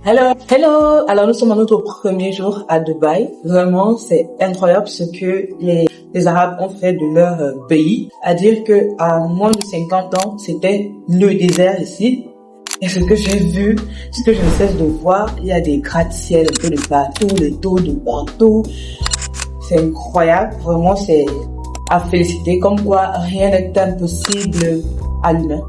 Hello. Alors nous sommes à notre premier jour à Dubaï. Vraiment, c'est incroyable ce que les Arabes ont fait de leur pays. À dire que à moins de 50 ans, c'était le désert ici. Et ce que j'ai vu, ce que je ne cesse de voir, il y a des gratte-ciel un peu de partout, des taux de partout. C'est incroyable. Vraiment, c'est à féliciter. Comme quoi, rien n'est impossible à l'humain.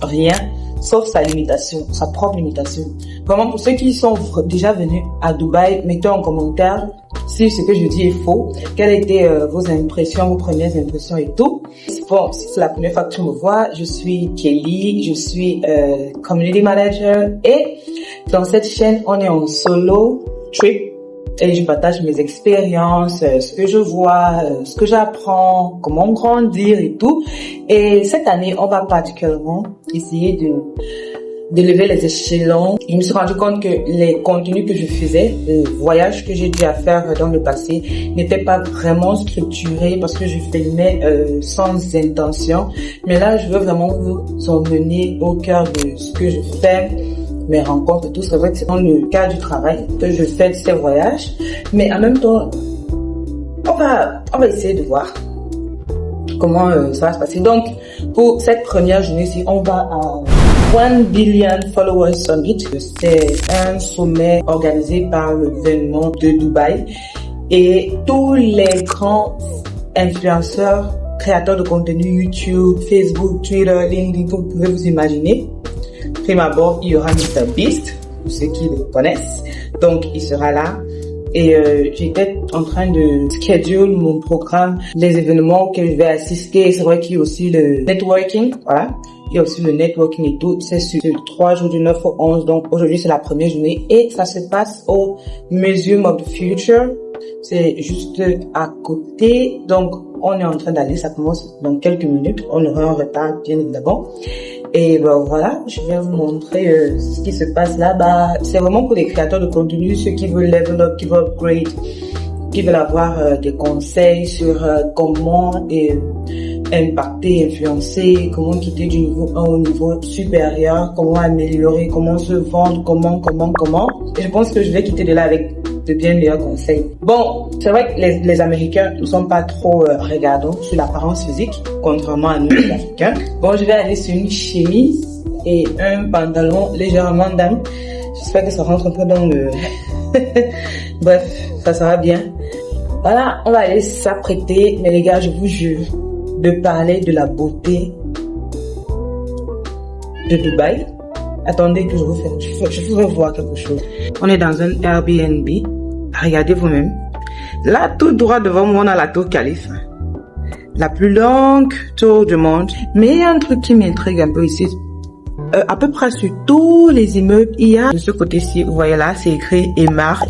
Rien. Sauf sa limitation, sa propre limitation. Vraiment, pour ceux qui sont déjà venus à Dubaï, mettez en commentaire si ce que je dis est faux. Quelles étaient vos impressions, vos premières impressions et tout. Bon, si c'est la première fois que tu me vois, je suis Kelly, je suis Community Manager et dans cette chaîne, on est en solo trip. Et je partage mes expériences, ce que je vois, ce que j'apprends, comment grandir et tout. Et cette année, on va particulièrement essayer de lever les échelons. Je me suis rendu compte que les contenus que je faisais, les voyages que j'ai dû à faire dans le passé, n'étaient pas vraiment structurés parce que je filmais sans intention. Mais là, je veux vraiment vous emmener au cœur de ce que je fais, mes rencontres et tout. C'est vrai que c'est dans le cadre du travail que je fais ces voyages. Mais en même temps, on va essayer de voir comment ça va se passer. Donc, pour cette première journée-ci, on va à 1 Billion Followers Summit. C'est un sommet organisé par le gouvernement de Dubaï. Et tous les grands influenceurs, créateurs de contenu YouTube, Facebook, Twitter, LinkedIn, que vous pouvez vous imaginer. Prime abord, il y aura MrBeast, pour ceux qui le connaissent. Donc, il sera là. Et j'étais en train de schedule mon programme, les événements que je vais assister. C'est vrai qu'il y a aussi le networking, voilà. Il y a aussi le networking et tout. C'est sur 3 jours du 9 au 11. Donc, aujourd'hui, c'est la première journée. Et ça se passe au Museum of the Future. C'est juste à côté. Donc, on est en train d'aller. Ça commence dans quelques minutes. On aura un retard, bien évidemment. Et ben voilà, je vais vous montrer ce qui se passe là-bas. C'est vraiment pour les créateurs de contenu, ceux qui veulent level up, qui veulent upgrade, qui veulent avoir des conseils sur comment impacter, influencer, comment quitter du niveau 1 au niveau supérieur, comment améliorer, comment se vendre, comment. Et je pense que je vais quitter de là avec de bien meilleurs conseils. Bon, c'est vrai que les Américains ne sont pas trop regardants sur l'apparence physique, contrairement à nous les Africains. Bon, je vais aller sur une chemise et un pantalon légèrement dame. J'espère que ça rentre un peu dans le... Bref, ça sera bien. Voilà, on va aller s'apprêter. Mais les gars, je vous jure, de parler de la beauté de Dubaï. Attendez que je vous fais voir quelque chose. On est dans un Airbnb. Regardez vous-même. Là, tout droit devant moi, on a la tour Khalifa. La plus longue tour du monde. Mais il y a un truc qui m'intrigue un peu ici. À peu près sur tous les immeubles, il y a de ce côté-ci, vous voyez là, c'est écrit Emaar.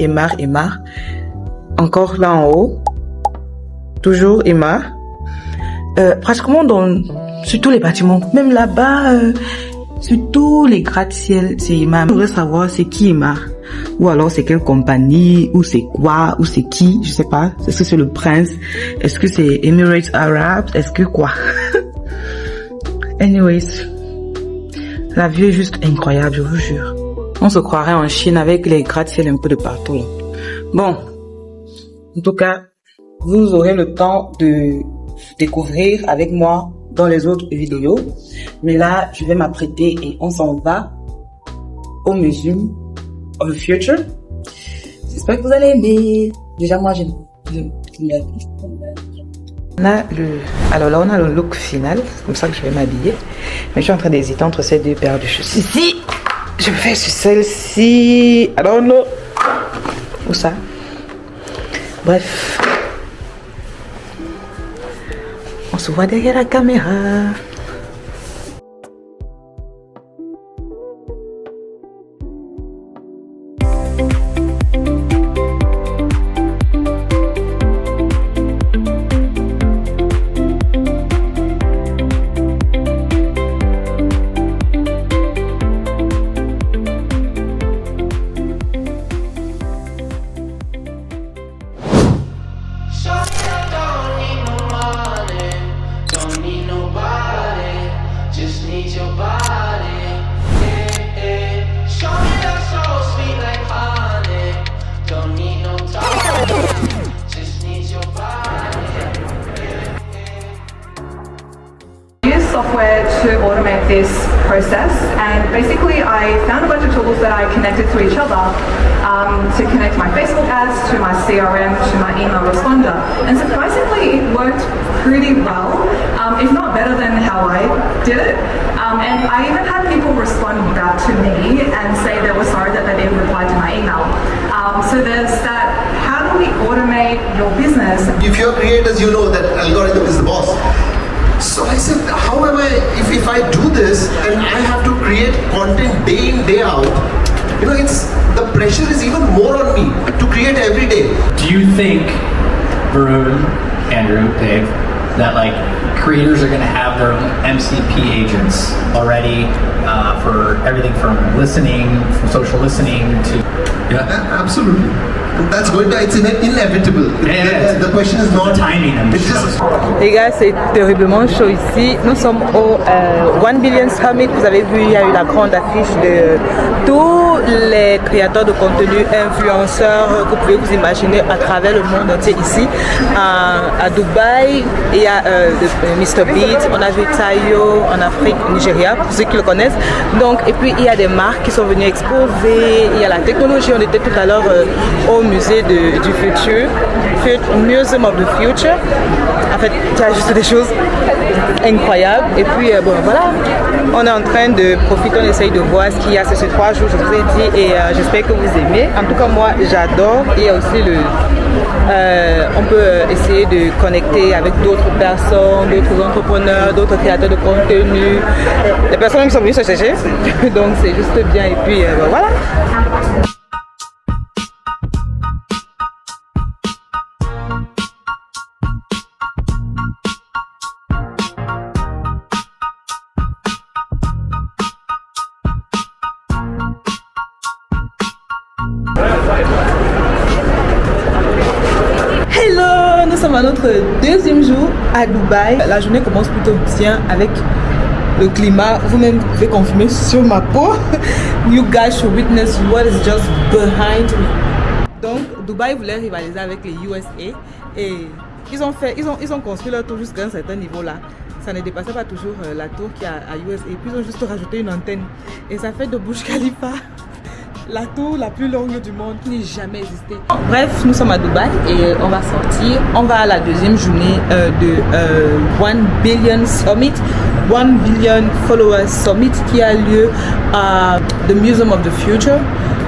Encore là en haut. Toujours Emaar. Pratiquement sur tous les bâtiments. Même là-bas, sur tous les gratte-ciel, c'est Emaar. Je voudrais savoir c'est qui Emaar. Ou alors c'est quelle compagnie, ou c'est quoi, ou c'est qui, je sais pas. Est-ce que c'est le prince? Est-ce que c'est Emirates Arabs? Est-ce que quoi? Anyways, la vue est juste incroyable, je vous jure. On se croirait en Chine avec les gratte-ciel un peu de partout là. Bon, en tout cas, vous aurez le temps de découvrir avec moi dans les autres vidéos. Mais là, je vais m'apprêter et on s'en va au Museum of the Future. J'espère que vous allez aimer. Déjà, moi, j'aime. Alors là, on a le look final. C'est comme ça que je vais m'habiller. Mais je suis en train d'hésiter entre ces deux paires de choses. Ici, je vais sur celle-ci. I don't know. Où ça? Bref. On se voit derrière la caméra. Don't need nobody. to automate this process, and basically I found a bunch of tools that I connected to each other to connect my Facebook ads to my CRM to my email responder, and surprisingly it worked pretty well, if not better than how I did it. And I even had people respond back to me and say they were sorry that they didn't reply to my email. So there's that, how do we automate your business? If you're creators, you know that algorithm is the boss. So I said, how am I, if I do this and I have to create content day in, day out, you know, the pressure is even more on me to create every day. Do you think, Varun, Andrew, Dave, that like creators are going to have their MCP agents already for everything from listening, from social listening to... Yeah, absolutely. That's going to, it's inevitable. The question is not timing. It's just... Les gars, c'est terriblement chaud ici. Nous sommes au 1 Billion Summit. Vous avez vu, il y a eu la grande affiche de tous les créateurs de contenu, influenceurs que vous pouvez vous imaginer à travers le monde entier ici. À Dubaï, il y a Mr Beat, on a vu Tayo en Afrique, Nigeria, pour ceux qui le connaissent. Donc, et puis il y a des marques qui sont venues exposer, il y a la technologie. On était tout à l'heure au musée du futur, Museum of the Future. En fait, il y a juste des choses incroyables. Et puis, bon, voilà, on est en train de profiter, on essaye de voir ce qu'il y a ces 3 jours, je vous ai dit, et j'espère que vous aimez. En tout cas, moi, j'adore. Il y a aussi on peut essayer de connecter avec d'autres personnes, d'autres entrepreneurs, d'autres créateurs de contenu, des personnes qui sont venues se chercher. Donc, c'est juste bien. Et puis, bon, voilà. Hello, nous sommes à notre 2e jour à Dubaï. La journée commence plutôt bien avec le climat. Vous-même pouvez confirmer sur ma peau. You guys should witness what is just behind me. Donc, Dubaï voulait rivaliser avec les USA et ils ont construit leur tour jusqu'à un certain niveau là. Ça ne dépassait pas toujours la tour qui est à USA. Et puis ils ont juste rajouté une antenne et ça fait de Burj Khalifa la tour la plus longue du monde qui n'ait jamais existé. Bref, nous sommes à Dubaï et on va sortir. On va à la 2e journée de 1 Billion Summit, 1 Billion Followers Summit qui a lieu à The Museum of the Future.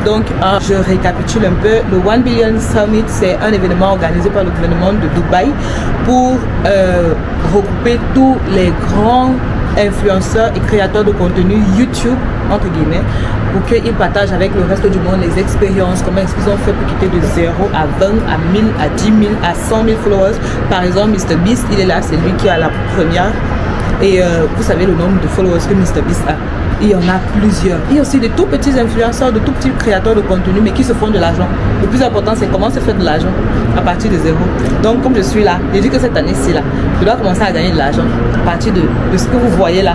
Donc, je récapitule un peu. Le 1 Billion Summit, c'est un événement organisé par le gouvernement de Dubaï pour regrouper tous les grands influenceurs et créateurs de contenu YouTube, entre guillemets, pour qu'ils partagent avec le reste du monde les expériences, comment est-ce qu'ils ont fait pour quitter de 0 à 20, à 1000, à 10 000, à 100 000 followers. Par exemple, Mr Beast, il est là, c'est lui qui a la première. Et vous savez le nombre de followers que Mr Beast a. Il y en a plusieurs. Il y a aussi de tout petits influenceurs, de tout petits créateurs de contenu, mais qui se font de l'argent. Le plus important, c'est comment se faire de l'argent à partir de 0. Donc, comme je suis là, je dis que cette année-ci, là, je dois commencer à gagner de l'argent à partir de ce que vous voyez là.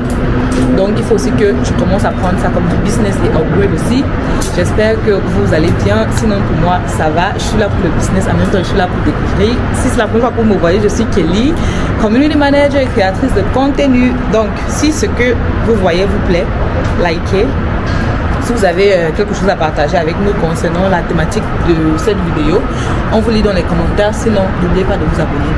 Donc, il faut aussi que je commence à prendre ça comme du business et upgrade aussi. J'espère que vous allez bien. Sinon, pour moi, ça va. Je suis là pour le business. En même temps, je suis là pour découvrir. Si c'est la première fois que vous me voyez, je suis Kelly, community manager et créatrice de contenu. Donc, si ce que vous voyez vous plaît, likez. Si vous avez quelque chose à partager avec nous concernant la thématique de cette vidéo, on vous lit dans les commentaires. Sinon, n'oubliez pas de vous abonner.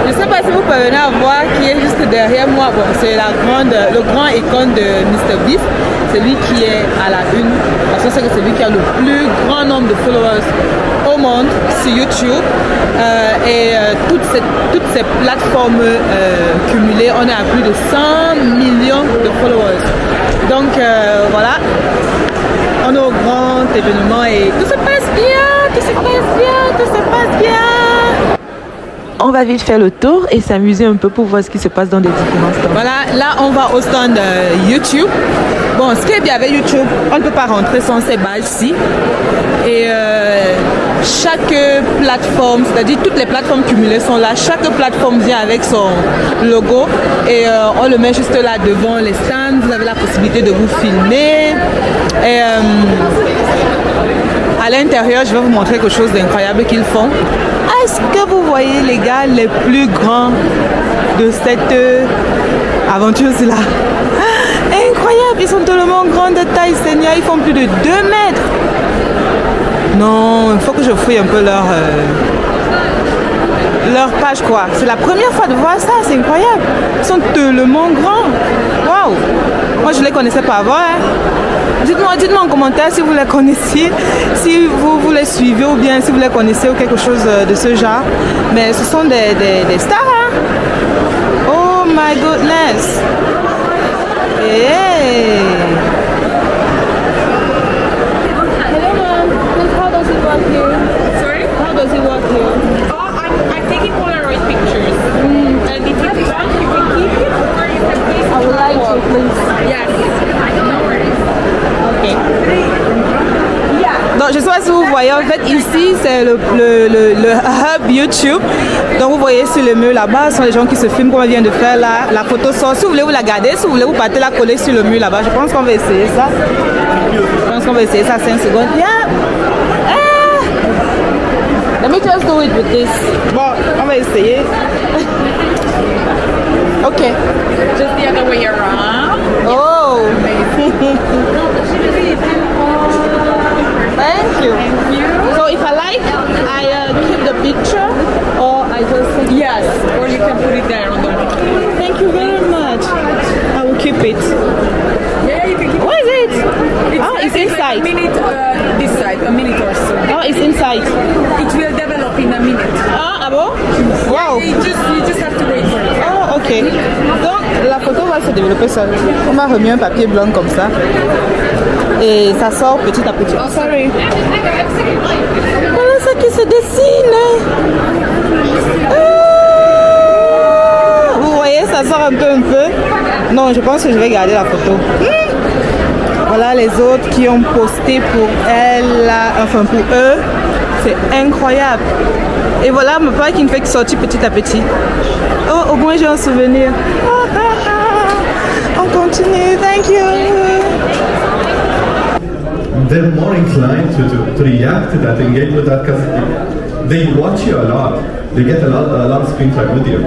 Je ne sais pas si vous parvenez à voir qui est juste derrière moi. Bon, c'est le grand icône de Mr Beast. C'est lui qui est à la une. Parce que c'est lui qui a le plus grand nombre de followers au monde sur YouTube. Toutes ces plateformes cumulées, on est à plus de 100 millions de followers. Donc voilà, on est au grand événement et tout se passe bien, tout se passe bien, tout se passe bien. On va vite faire le tour et s'amuser un peu pour voir ce qui se passe dans les différents stands. Voilà, là on va au stand YouTube. Bon, ce qui est bien avec YouTube, on ne peut pas rentrer sans ces badges-ci. Et chaque plateforme, c'est-à-dire toutes les plateformes cumulées sont là. Chaque plateforme vient avec son logo et on le met juste là devant les stands. Vous avez la possibilité de vous filmer. Et à l'intérieur, je vais vous montrer quelque chose d'incroyable qu'ils font. Est-ce que vous voyez les gars les plus grands de cette aventure-là? Incroyable, ils sont tellement grands de taille, Seigneur, ils font plus de 2 mètres. Non, il faut que je fouille un peu leur page quoi. C'est la première fois de voir ça, c'est incroyable. Ils sont tellement grands. Waouh! Moi je ne les connaissais pas avant. Hein. Dites-moi en commentaire si vous les connaissiez, si vous les suivez ou bien si vous les connaissez ou quelque chose de ce genre. Mais ce sont des stars. Hein? Oh my goodness! Hey! Hello ma'am, how does it work here? Sorry? How does it work here? I'm taking Polaroid pictures. And if you want, you can keep it or you can please. I would like to please. Yes. No worries. Okay. Donc je sais pas si vous voyez, en fait ici c'est le hub YouTube. Donc vous voyez sur le mur là-bas, ce sont les gens qui se filment comme on vient de faire là. La photo sort, si vous voulez vous la garder, si vous voulez vous partez la coller sur le mur là-bas. Je pense qu'on va essayer ça. 5 secondes. Yeah. Let me just do it with this. Bon, on va essayer. Ok. Just the other way around. Oh. Thank you. So if I like, I keep the picture or I just... Yes. Or you can put it there on the wall. Thank you very much. I will keep it. Yeah, you can keep it. What is it? It's inside. Like a minute, this side, a minute or so. Oh, it's inside. It will develop in a minute. Ah bon? Wow. You just have to wait for it. Oh, ok. Donc, la photo va se développer seule. On m'a remis un papier blanc comme ça. Et ça sort petit à petit. Oh, sorry. Voilà ça qui se dessine. Vous voyez, ça sort un peu. Non, je pense que je vais garder la photo. Voilà les autres qui ont posté pour elle, enfin pour eux. C'est incroyable. Et voilà mon père qui ne fait que sortir petit à petit. Oh, au moins j'ai un souvenir. On continue, thank you. They're more inclined to react to that, engage with that, because they watch you a lot. They get a lot of screen time with you.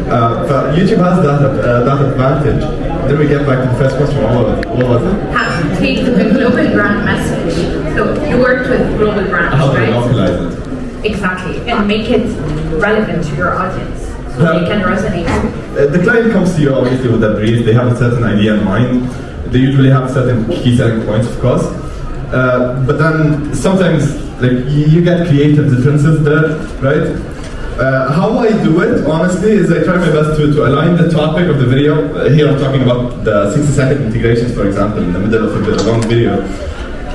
But YouTube has that advantage. Then we get back to the first question. What was it? How to take the global brand message. So you worked with global brands, How to right? localize it. Exactly, and make it relevant to your audience so they can resonate. The client comes to you obviously with a brief. They have a certain idea in mind. They usually have certain key selling points, of course. But then sometimes like you get creative differences there, right? How I do it, honestly, is I try my best to align the topic of the video. Here I'm talking about the 60-second integrations, for example, in the middle of a long video.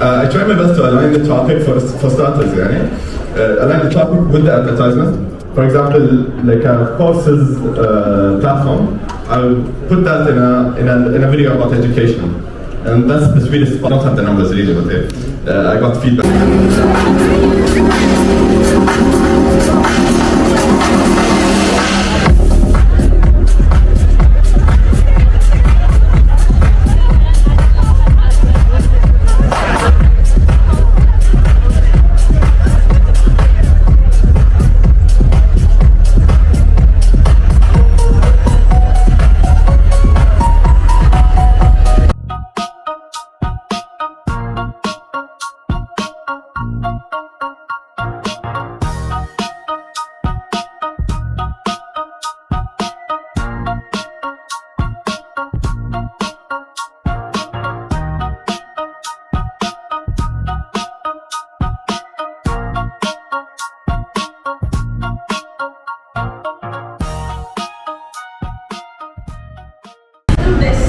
I try my best to align the topic for starters, align the topic with the advertisement. For example, like a courses platform, I'll put that in a video about education. And that's the sweetest spot. I don't have the numbers really, but I got feedback.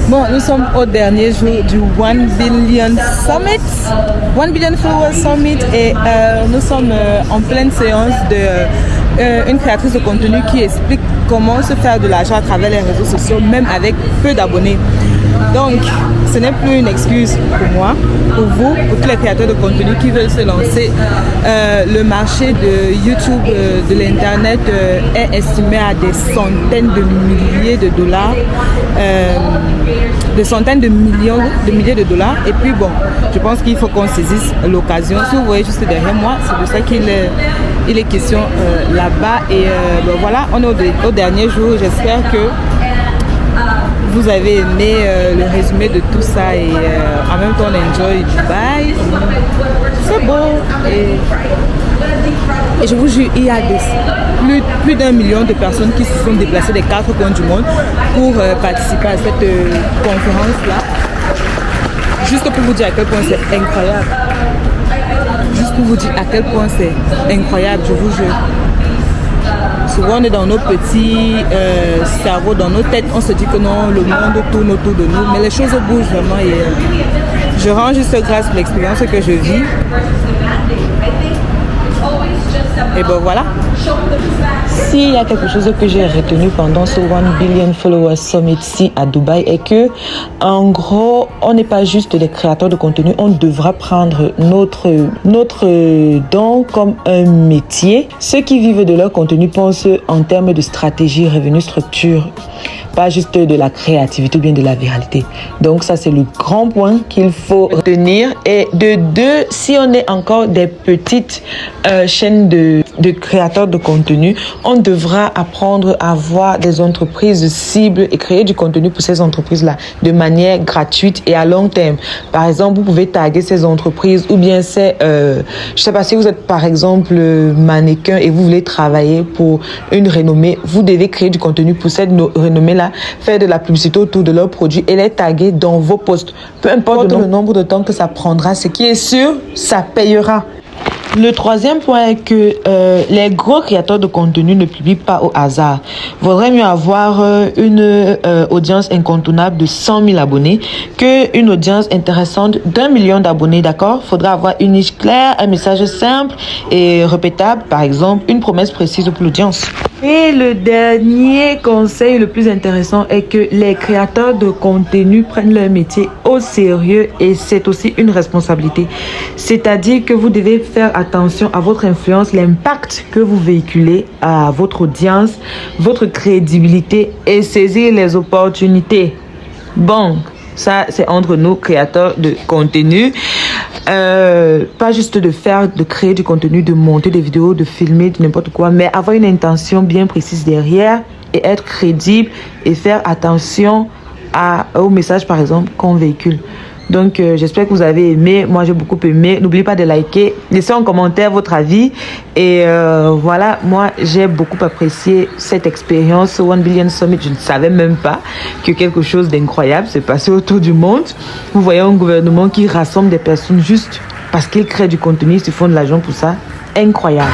Bon, nous sommes au dernier jour du 1 Billion Summit, 1 Billion Followers Summit, et nous sommes en pleine séance de une créatrice de contenu qui explique comment se faire de l'argent à travers les réseaux sociaux, même avec peu d'abonnés. Donc, ce n'est plus une excuse pour moi, pour vous, pour tous les créateurs de contenu qui veulent se lancer. Le marché de YouTube, de l'Internet est estimé à des centaines de milliers de dollars, des centaines de milliers de dollars. Et puis bon, je pense qu'il faut qu'on saisisse l'occasion. Si vous voyez juste derrière moi, c'est de ça qu'il est question là-bas. Et ben voilà, on est au dernier jour. J'espère que vous avez aimé le résumé de tout ça et en même temps on enjoy Dubaï. C'est beau et je vous jure, il y a plus d'1 million de personnes qui se sont déplacées des 4 coins du monde pour participer à cette conférence-là. Juste pour vous dire à quel point c'est incroyable. Juste pour vous dire à quel point c'est incroyable, je vous jure. Souvent on est dans nos petits cerveaux, dans nos têtes, on se dit que non, le monde tourne autour de nous, mais les choses bougent vraiment et je rends juste grâce pour l'expérience que je vis. Et ben voilà. S'il y a quelque chose que j'ai retenu pendant ce 1 Billion Followers Summit ici à Dubaï est que, en gros, on n'est pas juste des créateurs de contenu, on devra prendre notre don comme un métier. Ceux qui vivent de leur contenu pensent en termes de stratégie, revenu, structure, pas juste de la créativité ou bien de la viralité. Donc ça, c'est le grand point qu'il faut retenir. Et de deux, si on est encore des petites chaînes de créateurs de contenu, on devra apprendre à voir des entreprises cibles et créer du contenu pour ces entreprises-là de manière gratuite et à long terme. Par exemple, vous pouvez taguer ces entreprises ou bien c'est, je sais pas, si vous êtes par exemple mannequin et vous voulez travailler pour une renommée, vous devez créer du contenu pour cette renommée-là, faire de la publicité autour de leurs produits et les taguer dans vos posts. Peu importe le nombre de temps que ça prendra, ce qui est sûr, ça payera. Le troisième point est que les gros créateurs de contenu ne publient pas au hasard. Vaudrait mieux avoir une audience incontournable de 100 000 abonnés qu'une audience intéressante d'1 million d'abonnés, d'accord? Faudra avoir une niche claire, un message simple et répétable, par exemple, une promesse précise pour l'audience. Et le dernier conseil le plus intéressant est que les créateurs de contenu prennent leur métier au sérieux et c'est aussi une responsabilité. C'est-à-dire que vous devez faire attention à votre influence, l'impact que vous véhiculez à votre audience, votre crédibilité et saisir les opportunités. Bon, ça c'est entre nous créateurs de contenu. Pas juste de créer du contenu, de monter des vidéos, de filmer, de n'importe quoi, mais avoir une intention bien précise derrière et être crédible et faire attention au message par exemple qu'on véhicule. Donc j'espère que vous avez aimé, moi j'ai beaucoup aimé. N'oubliez pas de liker, laissez en commentaire votre avis et voilà, moi j'ai beaucoup apprécié cette expérience au 1 Billion Summit. Je ne savais même pas que quelque chose d'incroyable s'est passé autour du monde. Vous voyez un gouvernement qui rassemble des personnes juste parce qu'ils créent du contenu, ils se font de l'argent pour ça. Incroyable.